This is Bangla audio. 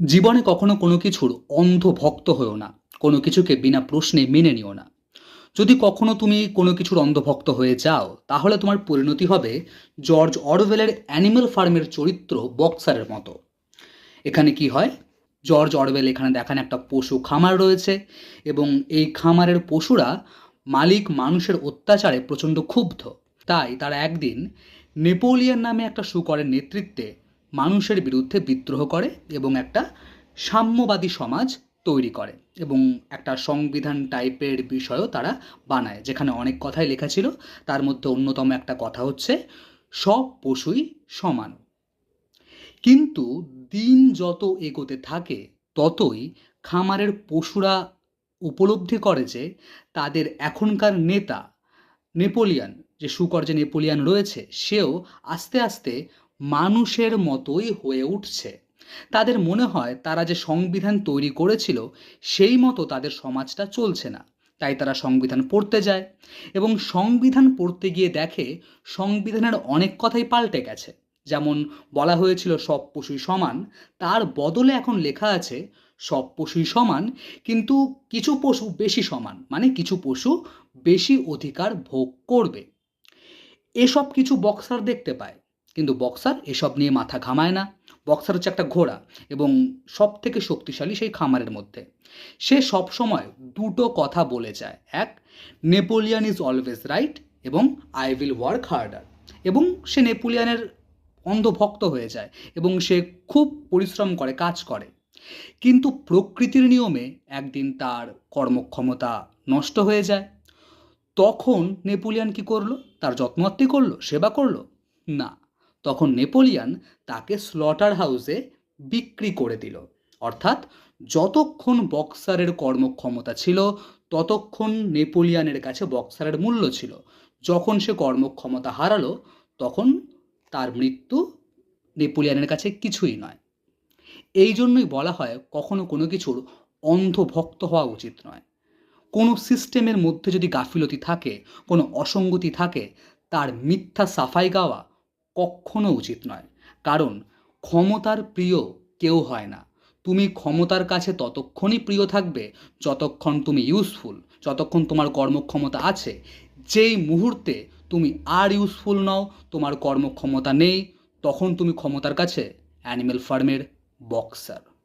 জীবনে কখনো কোনো কিছুর অন্ধ ভক্ত হয়েও না। কোনো কিছুকে বিনা প্রশ্নে মেনে নিও না। যদি কখনো তুমি কোনো কিছুর অন্ধভক্ত হয়ে যাও, তাহলে তোমার পরিণতি হবে জর্জ অরওয়েলের অ্যানিম্যাল ফার্মের চরিত্র বক্সারের মতো। এখানে কি হয়? জর্জ অরওয়েল এখানে দেখান একটা পশু খামার রয়েছে এবং এই খামারের পশুরা মালিক মানুষের অত্যাচারে প্রচণ্ড ক্ষুব্ধ। তাই তারা একদিন নেপোলিয়ন নামে একটা শুকরের নেতৃত্বে মানুষের বিরুদ্ধে বিদ্রোহ করে এবং একটা সাম্যবাদী সমাজ তৈরি করে এবং একটা সংবিধান টাইপের বিষয়ও তারা বানায়, যেখানে অনেক কথাই লেখা ছিল। তার মধ্যে অন্যতম একটা কথা হচ্ছে সব পশুই সমান। কিন্তু দিন যত এগোতে থাকে ততই খামারের পশুরা উপলব্ধি করে যে তাদের এখনকার নেতা নেপোলিয়ন, যে শুকর যে নেপোলিয়ন রয়েছে, সেও আস্তে আস্তে মানুষের মতোই হয়ে উঠছে। তাদের মনে হয় তারা যে সংবিধান তৈরি করেছিল সেই মতো তাদের সমাজটা চলছে না। তাই তারা সংবিধান পড়তে যায় এবং সংবিধান পড়তে গিয়ে দেখে সংবিধানের অনেক কথাই পাল্টে গেছে। যেমন বলা হয়েছিল সব পশুই সমান, তার বদলে এখন লেখা আছে সব পশুই সমান, কিন্তু কিছু পশু বেশি সমান, মানে কিছু পশু বেশি অধিকার ভোগ করবে। এসব কিছু বক্সার দেখতে পায়, কিন্তু বক্সার এসব নিয়ে মাথা ঘামায় না। বক্সার হচ্ছে একটা ঘোড়া এবং সব থেকে শক্তিশালী সেই খামারের মধ্যে। সে সব সময় দুটো কথা বলে যায়, এক, নেপোলিয়ান ইজ অলওয়েজ রাইট, এবং আই উইল ওয়ার্ক হার্ডার। এবং সে নেপোলিয়ানের অন্ধভক্ত হয়ে যায় এবং সে খুব পরিশ্রম করে, কাজ করে। কিন্তু প্রকৃতির নিয়মে একদিন তার কর্মক্ষমতা নষ্ট হয়ে যায়। তখন নেপোলিয়ন কি করলো? তার যত্নআত্তি করলো, সেবা করলো? না। তখন নেপোলিয়ন তাকে স্লটার হাউসে বিক্রি করে দিল। অর্থাৎ যতক্ষণ বক্সারের কর্মক্ষমতা ছিল ততক্ষণ নেপোলিয়নের কাছে বক্সারের মূল্য ছিল। যখন সে কর্মক্ষমতা হারালো তখন তার মৃত্যু নেপোলিয়নের কাছে কিছুই নয়। এই জন্যই বলা হয় কখনো কোনো কিছুর অন্ধভক্ত হওয়া উচিত নয়। কোনো সিস্টেমের মধ্যে যদি গাফিলতি থাকে, কোনো অসঙ্গতি থাকে, তার মিথ্যা সাফাই গাওয়া কক্ষনো উচিত নয়। কারণ ক্ষমতার প্রিয় কেউ হয় না। তুমি ক্ষমতার কাছে ততক্ষণই প্রিয় থাকবে যতক্ষণ তুমি ইউজফুল, যতক্ষণ তোমার কর্মক্ষমতা আছে। যেই মুহূর্তে তুমি আর ইউজফুল নও, তোমার কর্মক্ষমতা নেই, তখন তুমি ক্ষমতার কাছে অ্যানিমেল ফার্মের বক্সার।